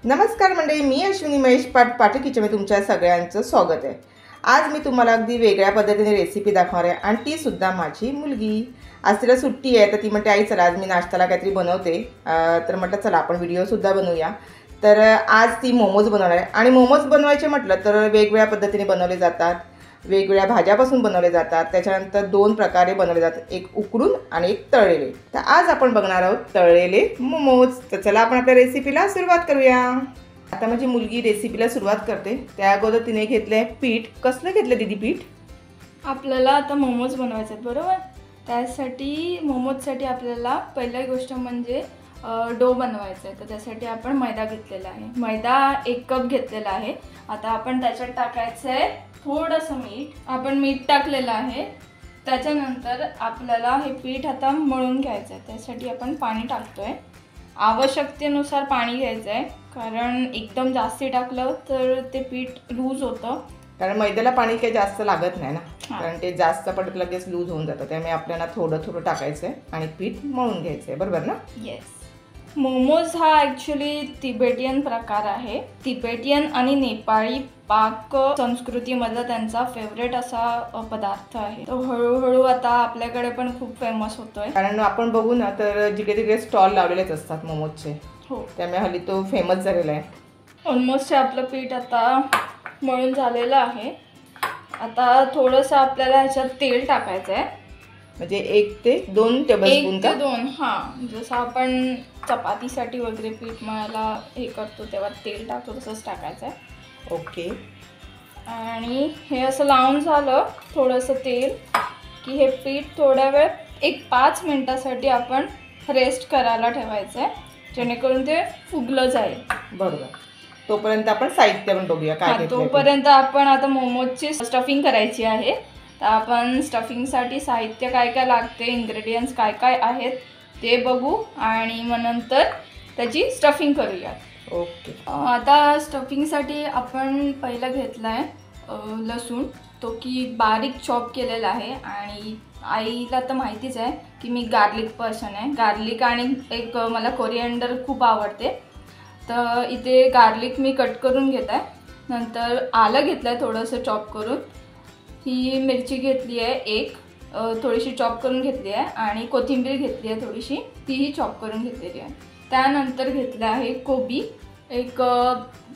नमस्कार मंडळी, मी अश्विनी महेश पाटील किचनमध्ये तुमच्या सगळ्यांचं स्वागत आहे। आज मी तुम्हाला अगदी वेगळ्या पद्धतीने रेसिपी दाखवणार आहे आणि ती सुद्धा माझी मुलगी। आज तिला सुट्टी आहे तर ती म्हणते आई चला आज मी नाश्त्याला काहीतरी बनवते, तर म्हटलं चला आपण व्हिडिओ सुद्धा बनवूया। तर आज ती मोमोज बनवणार आहे आणि मोमोज बनवायचे म्हटलं तर वेगवेगळ्या पद्धतीने बनवले जातात, वेगवेगळ्या भाज्यापासून बनवले जातात, त्याच्यानंतर दोन प्रकारे बनवले जातात, एक उकडून आणि एक तळलेले। तर आज आपण बघणार आहोत तळलेले मोमोज। तर चला आपण आपल्या रेसिपीला सुरुवात करूया। आता माझी मुलगी रेसिपीला सुरुवात करते, त्या अगोदर तिने घेतले पीठ। कसलं घेतलं दीदी पीठ? आपल्याला आता मोमोज बनवायचे आहेत बरोबर। त्यासाठी मोमोजसाठी आपल्याला पहिली गोष्ट म्हणजे डो बनवायचा आहे। तर त्यासाठी आपण मैदा घेतलेला आहे, मैदा 1 कप घेतलेला आहे। आता आपण त्याच्यात टाकायचं आहे थोडंसं मीठ। आपण मीठ टाकलेलं आहे, त्याच्यानंतर आपल्याला हे पीठ आता मळून घ्यायचं आहे। त्यासाठी आपण पाणी टाकतोय, आवश्यकतेनुसार पाणी घ्यायचं आहे, कारण एकदम जास्त टाकलं तर ते पीठ लूज होतं। कारण मैद्याला पाणी काही जास्त लागत नाही ना, कारण ते जास्त पडत लगेच लूज होऊन जातं, त्यामुळे आपल्याला थोडं थोडं टाकायचं आहे आणि पीठ मळून घ्यायचं आहे, बरोबर ना? येस। मोमोज हा ॲक्च्युली तिबेटियन प्रकार आहे। तिबेटियन आणि नेपाळी पाक संस्कृतीमधला त्यांचा फेवरेट असा पदार्थ आहे। तो हळूहळू आता आपल्याकडे पण खूप फेमस होतोय, कारण आपण बघू ना तर जिकडे तिकडे स्टॉल लावलेलेच असतात मोमोजचे। हो, त्यामुळे हल्ली तो फेमस झालेला आहे। ऑलमोस्ट आपलं पीठ आता मळून झालेलं आहे। आता थोडंसं आपल्याला ह्याच्यात तेल टाकायचं आहे, म्हणजे 1 ते 2 टेबलस्पून 1 ते 2। हां, जसं आपण चपातीसाठी वगैरे पीठ मळायला हे करतो तेव्हा तेल टाकतो तसंच टाकायचं आहे। ओके। आणि हे असं लावून झालं थोडंसं तेल की हे पीठ थोड्या वेळ 5 मिनिटासाठी आपण रेस्ट करायला ठेवायचं आहे, जेणेकरून ते फुगलं जाईल। बरोबर। तोपर्यंत आपण साहित्य पण बघूया काय घेतलं। तोपर्यंत आपण आता मोमोजची स्टफिंग करायची आहे। तर आपण स्टफिंगसाठी साहित्य काय काय लागते, इन्ग्रेडियंट्स काय काय आहेत ते बघू आणि मग नंतर त्याची स्टफिंग करूया। ओके। आता स्टफिंगसाठी आपण पहिला घेतला आहे लसूण, तो की बारीक चॉप केलेला आहे। आणि आईला तर माहितीच आहे की मी गार्लिक पर्सन आहे, गार्लिक आणि एक मला कोरिएंडर खूप आवडते, तर इथे गार्लिक मी कट करून घेत आहे। नंतर आलं घेतलं आहे थोडंसं चॉप करून, ही मिरची घेतली आहे एक थोडीशी चॉप करून घेतली आहे, आणि कोथिंबीर घेतली आहे थोडीशी, तीही चॉप करून घेतलेली आहे। त्यानंतर घेतलं आहे कोबी, एक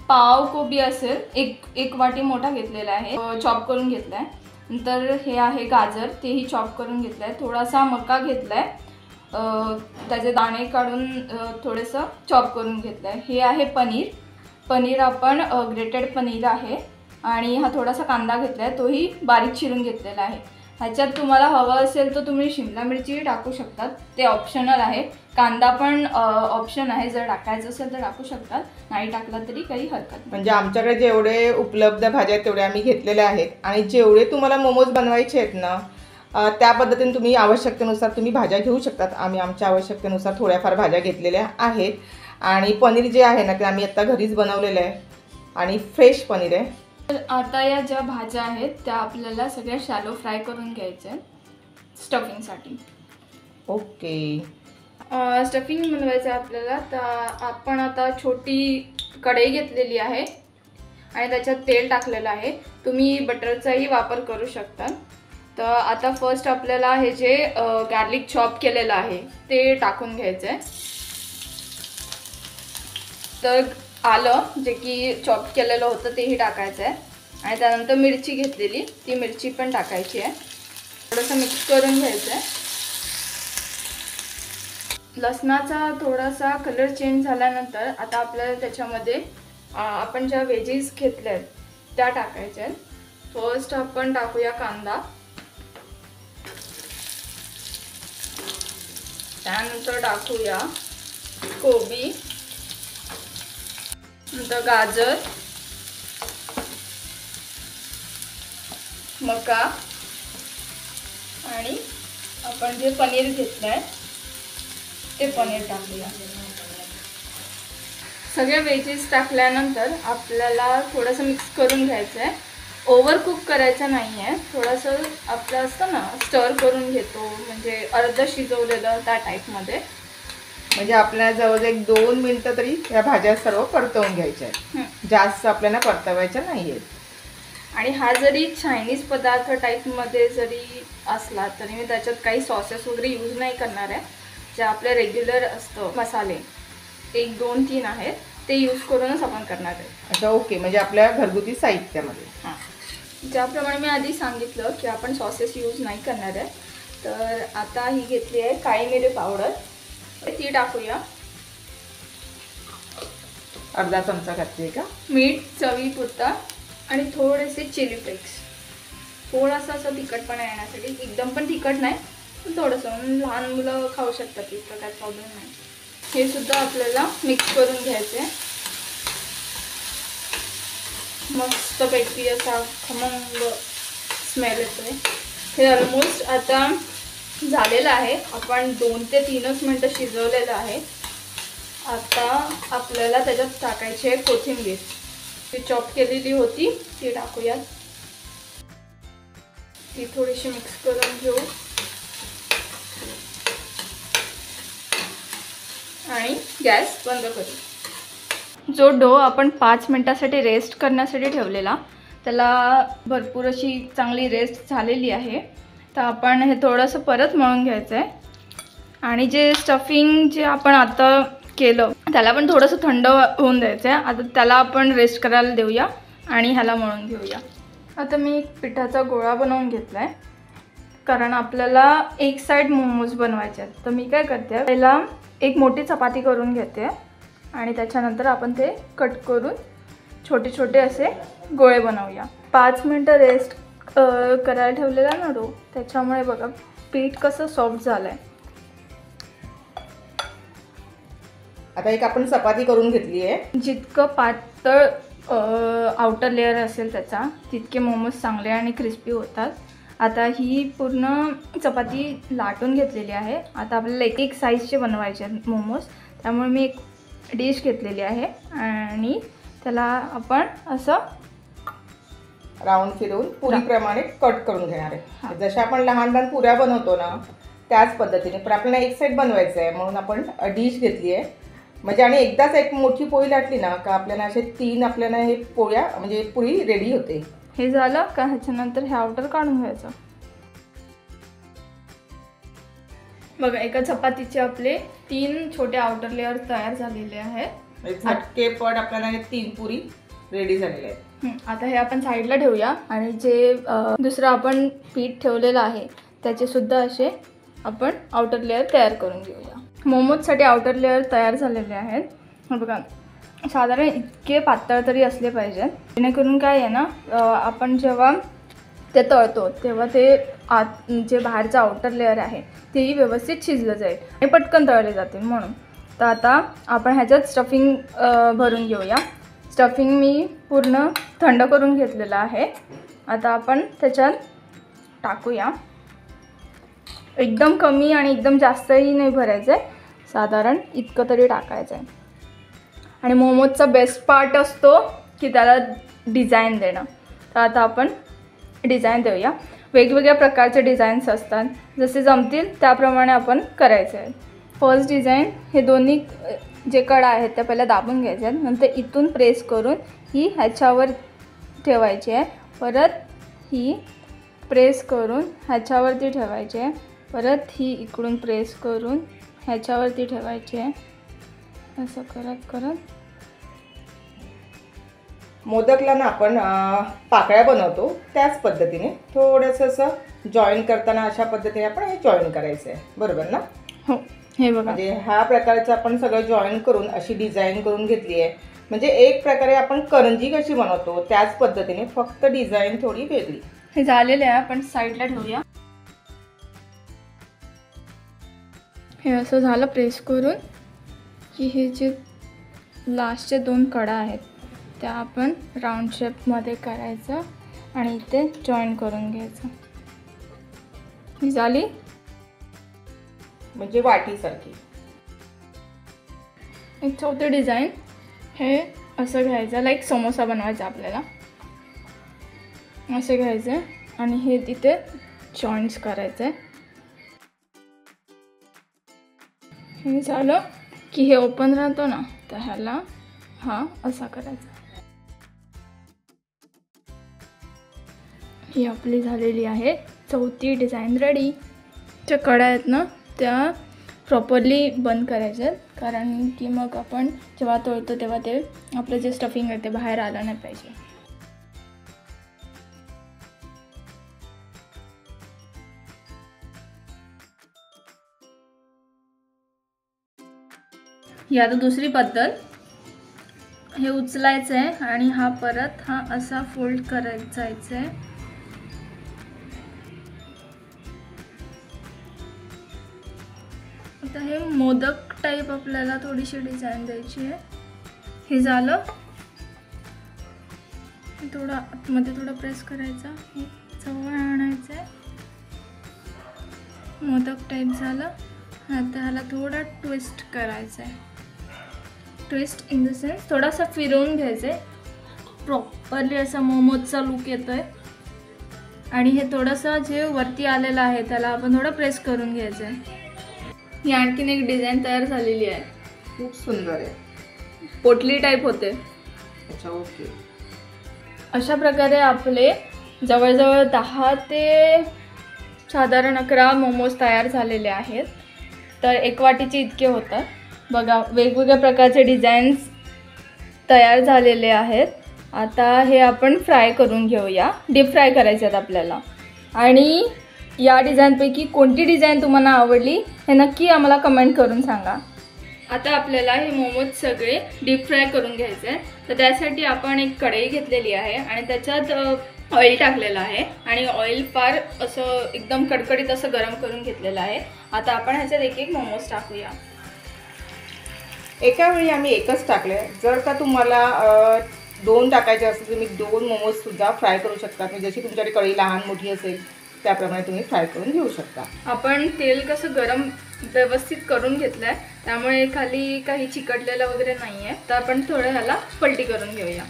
पाव कोबी असेल, एक वाटी मोठा घेतलेला आहे, चॉप करून घेतला आहे। नंतर हे आहे गाजर, तेही चॉप करून घेतलं आहे। थोडासा मका घेतला आहे, त्याचे दाणे काढून थोडंसं चॉप करून घेतलं आहे। हे आहे पनीर आपण ग्रेटेड पनीर आहे। आणि हा थोडासा कांदा घेतला आहे, तोही बारीक चिरून घेतलेला आहे। ह्याच्यात तुम्हाला हवं असेल तर तुम्ही शिमला मिरची टाकू शकतात, ते ऑप्शनल आहे। कांदा पण ऑप्शन आहे, जर टाकायचं असेल तर टाकू शकतात, नाही टाकला तरी काही हरकत नाही। म्हणजे आमच्याकडे जेवढे उपलब्ध भाज्या आहेत तेवढे आम्ही घेतलेले आहेत, आणि जेवढे तुम्हाला मोमोज बनवायचे आहेत ना त्या पद्धतीने तुम्ही आवश्यकतेनुसार तुम्ही भाज्या घेऊ शकतात। आम्ही आमच्या आवश्यकतेनुसार थोड्याफार भाज्या घेतलेल्या आहेत। आणि पनीर जे आहे ना ते आम्ही आता घरीच बनवलेलं आहे आणि फ्रेश पनीर आहे। तर आता या ज्या भाज्या आहेत त्या आपल्याला सगळ्या शॅलो फ्राय करून घ्यायच्या आहेत स्टफिंगसाठी। ओके। स्टफिंग बनवायचं आहे आपल्याला, तर आपण आता छोटी कढई घेतलेली आहे आणि त्याच्यात तेल टाकलेलं आहे, तुम्ही बटरचाही वापर करू शकता। तर आता फर्स्ट आपल्याला हे जे गार्लिक चॉप केलेलं आहे ते टाकून घ्यायचं आहे। तर आलं जे की चॉप केलेलं होतं तेही टाकायचं आहे, आणि त्यानंतर मिरची घेतलेली ती मिरची पण टाकायची आहे, थोडंसं मिक्स करून घ्यायचं आहे। लसणाचा थोडासा कलर चेंज झाल्यानंतर आता आपल्याला त्याच्यामध्ये आपण ज्या व्हेजीज घेतल्या आहेत त्या टाकायच्या आहेत। फर्स्ट आपण टाकूया कांदा, त्यानंतर टाकूया कोबी, नंतर गाजर, मका, आणि आपण जे पनीर घेतलं आहे ते पनीर टाकूया। सगळे व्हेजीस टाकल्यानंतर आपल्याला थोडंसं मिक्स करून घ्यायचं आहे, ओव्हर कुक करायचं नाही आहे, थोडंसं आपलं असतं ना स्टर करून घेतो म्हणजे अर्ध शिजवलेलं त्या टाईपमध्ये। म्हणजे आपल्याला जवळजवळ 1-2 मिनिटं तरी या भाज्या सर्व परतवून घ्यायच्या आहेत. जास्त आपल्याला परतवायच्या नाही आहेत. आणि हा जरी चायनीज पदार्थ टाईपमध्ये जरी असला तरी मी त्याच्यात काही सॉसेस वगैरे यूज नाही करणार आहे. जे आपले रेग्युलर असतं मसाले 1, 2, 3 आहेत ते यूज करूनच आपण करणार आहे. अच्छा, ओके. म्हणजे आपल्या घरगुती साहित्यामध्ये. हां, ज्याप्रमाणे मी आधी सांगितलं की आपण सॉसेस यूज नाही करणार आहे. तर आता ही घेतली आहे काळी मिरी पावडर, ती टाकूया. अर्धा चमचा घातली का. मीठ चवीपुरता आणि थोडेसे चिली फ्लेक्स. थोडासा असं तिखटपणा येण्यासाठी, एकदम पण तिखट नाही, पण थोडंसं. लहान मुलं खाऊ शकतात, इतकं काय प्रॉब्लेम नाही. हे सुद्धा आपल्याला मिक्स करून घ्यायचं आहे. मस्तपैकी असा खमंग स्मेल येतोय. हे ऑलमोस्ट आता झालेलं आहे. आपण 2 ते 3च मिनटं शिजवलेलं आहे. आता आपल्याला त्याच्यात टाकायची आहे कोथिंबीर. ती चॉप केलेली होती ती टाकूयात. ती थोडीशी मिक्स करून घेऊ आणि गॅस बंद करू. जो डो आपण 5 मिनटासाठी रेस्ट करण्यासाठी ठेवलेला, त्याला भरपूर अशी चांगली रेस्ट झालेली आहे. तर आपण हे थोडंसं परत मळून घ्यायचं आहे. आणि जे स्टफिंग जे आपण आता केलं त्याला पण थोडंसं थंड होऊन द्यायचं आहे. आता त्याला आपण रेस्ट करायला देऊया आणि ह्याला मळून घेऊया. आता मी एक पिठाचा गोळा बनवून घेतला आहे, कारण आपल्याला एक साईड मोमोज बनवायचे आहेत. तर मी काय करते, पहिला एक मोठी चपाती करून घेते आणि त्याच्यानंतर आपण ते कट करून छोटे छोटे असे गोळे बनवूया. 5 मिनटं रेस्ट करायला ठेवलेला ना डो, त्याच्यामुळे बघा पीठ कसं सॉफ्ट झालं आहे. आता एक आपण चपाती करून घेतली आहे. जितकं पातळ आउटर लेअर असेल त्याचा, तितके मोमोज चांगले आणि क्रिस्पी होतात. आता ही पूर्ण चपाती लाटून घेतलेली आहे. आता आपल्याला एक एक साईजचे बनवायचे आहेत मोमोज, त्यामुळे मी एक डिश घेतलेली आहे आणि त्याला आपण असं राऊंड फिरवून पुरीप्रमाणे कट करून घेणार आहे. जसे आपण लहान लहान पुऱ्या बनवतो ना त्याच पद्धतीने, पण आपल्याला एक साईड बनवायचं आहे म्हणून आपण डिश घेतली आहे. म्हणजे आणि एकदाच एक मोठी पोळी लाटली ना का आपल्याला असे 3 आपल्याला हे पोळ्या म्हणजे पुरी रेडी होते. हे झालं का ह्याच्यानंतर हे आउटर काढून घ्यायचं. बघा एका चपातीचे आपले 3 छोटे आउटर लेअर तयार झालेले आहेत. झटकेपट आपल्याला हे 3 पुरी रेडी झालेले आहेत. आता हे आपण साईडला ठेवूया आणि जे दुसरं आपण पीठ ठेवलेलं आहे त्याचे सुद्धा असे आपण आउटर लेअर तयार करून घेऊया. मोमोजसाठी आउटर लेअर तयार झालेले आहेत. बघा साधारण इतके पातळ तरी असले पाहिजेत, जेणेकरून काय आहे ना, आपण जेव्हा ते तळतो तेव्हा ते आत जे बाहेरचं आउटर लेअर आहे तेही व्यवस्थित शिजलं जाईल आणि पटकन तळले जातील म्हणून. तर आता आपण ह्याच्यात स्टफिंग भरून घेऊया. स्टफिंग मी पूर्ण थंड करून घेतलेलं आहे. आता आपण त्याच्यात टाकूया. एकदम कमी आणि एकदम जास्तही नाही भरायचं आहे, साधारण इतकं तरी टाकायचं आहे. आणि मोमोजचा बेस्ट पार्ट असतो की त्याला डिझाईन देणं. तर आता आपण डिझाईन देऊया. वेगवेगळ्या प्रकारचे डिझाईन्स असतात, जसे जमतील त्याप्रमाणे आपण करायचं आहे. फर्स्ट डिझाईन हे दोन्ही जे कडा आहेत त्या पहिला दाबून घ्यायच्या आहेत, नंतर इथून प्रेस करून ही ह्याच्यावर ठेवायची आहे, परत ही प्रेस करून ह्याच्यावरती ठेवायची आहे, परत ही इकडून प्रेस करून ह्याच्यावरती ठेवायची आहे. असं करत करत मोदकला ना आपण पाकळ्या बनवतो त्याच पद्धतीने थोडंसं असं जॉईन करताना अशा पद्धतीने आपण हे जॉईन करायचं आहे, बरोबर ना. हो, हे बघा म्हणजे ह्या प्रकारचं आपण सगळं जॉईन करून अशी डिझाईन करून घेतली आहे. म्हणजे एक प्रकारे आपण करंजी कशी बनवतो त्याच पद्धतीने, फक्त डिझाईन थोडी वेगळी. हे झालेलं आहे, आपण साईडला ठेवूया. हे असं झालं प्रेस करून की हे जे लास्टचे 2 कडा आहेत त्या आपण राऊंड शेपमध्ये करायचं आणि इथे जॉईन करून घ्यायचं. ही झाली म्हणजे वाटीसारखी. एक चौथी डिझाईन, हे असं घ्यायचं, लाईक समोसा बनवायचा आपल्याला. असं घ्यायचं आणि हे तिथे जॉईंट्स करायचं. हे झालं. की हे ओपन राहतो ना, तर ह्याला हा असा करायचा. ही आपली झालेली आहे चौथी डिझाईन रेडी. ज्या कड्या आहेत ना त्या प्रॉपरली बंद करायच्यात, कारण की मग आपण जेव्हा तळतो तेव्हा ते आपलं जे स्टफिंग आहे ते बाहेर आलं नाही पाहिजे. ही आता दुसरी पद्धत. हे उचलायचं आहे आणि हा परत हा असा फोल्ड करायचा आहे. आता हे मोदक टाईप आपल्याला थोडीशी डिझाईन द्यायची आहे. हे झालं. थोडं आतमध्ये थोडं प्रेस करायचा, हे जवळ आणायचं आहे. मोदक टाईप झालं. आता ह्याला थोडा ट्विस्ट करायचा आहे. ट्विस्ट इन द सेन्स थोडासा फिरवून घ्यायचं आहे. प्रॉपरली असा मोमोजचा लुक येतो आहे. आणि हे थोडंसं जे वरती आलेलं आहे त्याला आपण थोडं प्रेस करून घ्यायचं आहे. ही आणखीन एक डिझाईन तयार झालेली आहे. खूप सुंदर आहे. पोटली टाईप होते. अच्छा, ओके. अशा प्रकारे आपले जवळजवळ 10 ते साधारण 11 मोमोज तयार झालेले आहेत. तर एक वाटीचे इतके होतात. बघा, वेगवेगळ्या प्रकारचे डिझाईन्स तयार झालेले आहेत. आता हे आपण फ्राय करून घेऊया. डीप फ्राय करायचे आहेत आपल्याला. आणि या डिझाईनपैकी कोणती डिझाईन तुम्हाला आवडली हे नक्की आम्हाला कमेंट करून सांगा. आता आपल्याला हे मोमोज सगळे डीप फ्राय करून घ्यायचे आहे. तर त्यासाठी आपण एक कढई घेतलेली आहे आणि त्याच्यात ऑइल टाकलेलं आहे. आणि ऑइल फार असं एकदम कडकडीत असं गरम करून घेतलेलं आहे. आता आपण ह्याच्यात एक एक मोमोज टाकूया. एका वेळी आम्ही एकच टाकले. जर का तुम्हाला 2 टाकायचे असेल तर तुम्ही 2 मोमोजसुद्धा फ्राय करू शकता. म्हणजे जशी तुमच्याकडे कढई लहान मोठी असेल त्याप्रमाणे तुम्ही फ्राय करून घेऊ शकता. आपण तेल कसं गरम व्यवस्थित करून घेतलं आहे, त्यामुळे खाली काही चिकटलेलं वगैरे नाही आहे. तर आपण थोडं ह्याला पलटी करून घेऊया.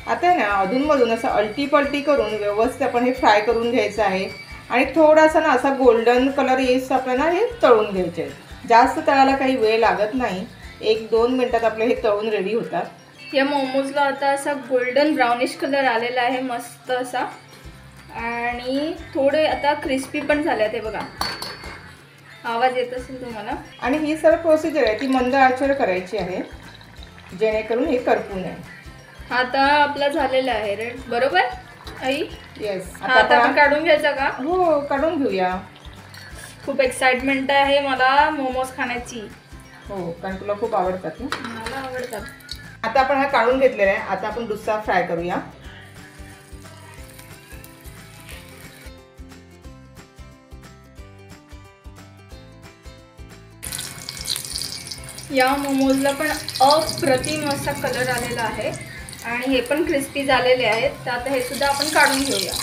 आता ना अधूनमधून असं अलटी पलटी करून व्यवस्थित आपण हे फ्राय करून घ्यायचं आहे. आणि थोडासा ना असा गोल्डन कलर येस आपल्याला हे तळून घ्यायचे आहे. जास्त तळायला काही वेळ लागत नाही. 1-2 मिनटात आपले हे तळून रेडी होतात. या मोमोजला आता असा गोल्डन ब्राउनिश कलर आलेला आहे मस्त असा. आणि थोडे आता क्रिस्पी पण झाले ते बघा. आवाज येत असेल तुम्हाला. आणि ही सर्व प्रोसिजर आहे ती मंद आचेवर करायची आहे, जेणेकरून हे करपू नये. आता आपला झालेला आहे रेड, बरोबर आई? येस. आता आपण काढून घ्यायचा का? हो, काढून घेऊया. खूप एक्साइटमेंट आहे मला मोमोज खाण्याची. हो, कारण तुला खूप आवडतात ना. मला आवडतात. आता आपण हा काढून घेतलेला आहे. आता आपण दुसरा फ्राय करूया. या मोमोजला पण अप्रतिम असा कलर आलेला आहे आणि हे पण क्रिस्पी झालेले आहेत. तर आता हे सुद्धा आपण काढून घेऊया.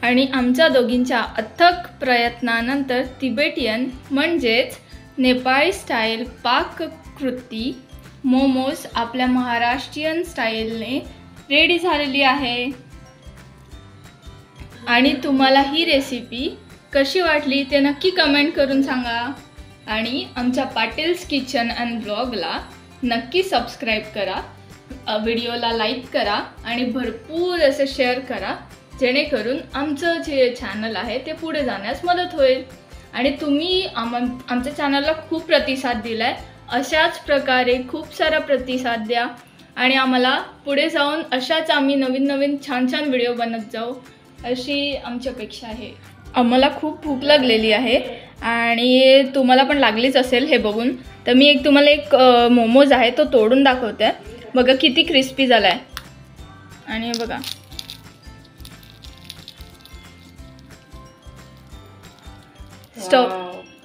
आणि आमच्या दोघींच्या अथक प्रयत्नानंतर तिबेटियन म्हणजेच नेपाळी स्टाईल पाककृती मोमोज आपल्या महाराष्ट्रीयन स्टाईलने रेडी झालेली आहे. आणि तुम्हाला ही रेसिपी कशी वाटली ते नक्की कमेंट करून सांगा. आणि आमच्या पाटील्स किचन अँड ब्लॉगला नक्की सबस्क्राईब करा, व्हिडिओला लाईक करा आणि भरपूर असं शेअर करा, जेणेकरून आमचं जे चॅनल आहे ते पुढे जाण्यास मदत होईल. आणि तुम्ही आमच्या चॅनलला खूप प्रतिसाद दिला आहे. अशाच प्रकारे खूप सारा प्रतिसाद द्या आणि आम्हाला पुढे जाऊन अशाच आम्ही नवीन नवीन छान छान व्हिडिओ बनत जाऊ, अशी आमची अपेक्षा आहे. आम्हाला खूप भूक लागलेली आहे आणि तुम्हाला पण लागलीच असेल हे बघून. तर मी तुम्हाला एक मोमोज आहे तो तोडून दाखवते. बघा किती क्रिस्पी झाला आहे. आणि बघा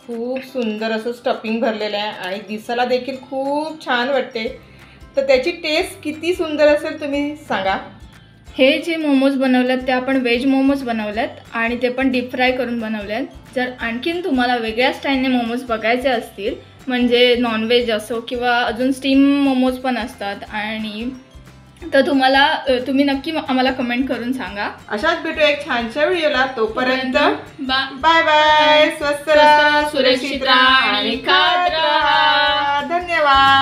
खूप सुंदर असं स्टफिंग भरलेलं आहे आणि दिसायला देखील खूप छान वाटते. तर त्याची टेस्ट किती सुंदर असेल तुम्ही सांगा. हे जे मोमोज बनवलेत ते आपण व्हेज मोमोज बनवलेत आणि ते पण डीप फ्राय करून बनवलेत. जर आणखीन तुम्हाला वेगळ्या स्टाईलने मोमोज बघायचे असतील, म्हणजे नॉनव्हेज असो किंवा अजून स्टीम मोमोज पण असतात आणि तर तुम्ही नक्की आम्हाला कमेंट करून सांगा. अशाच भेटू एक छानशा व्हिडिओला. तोपर्यंत बाय बाय बाय. स्वस्त राहा, सुरक्षित राहा आणि खात राहा. राहा. धन्यवाद.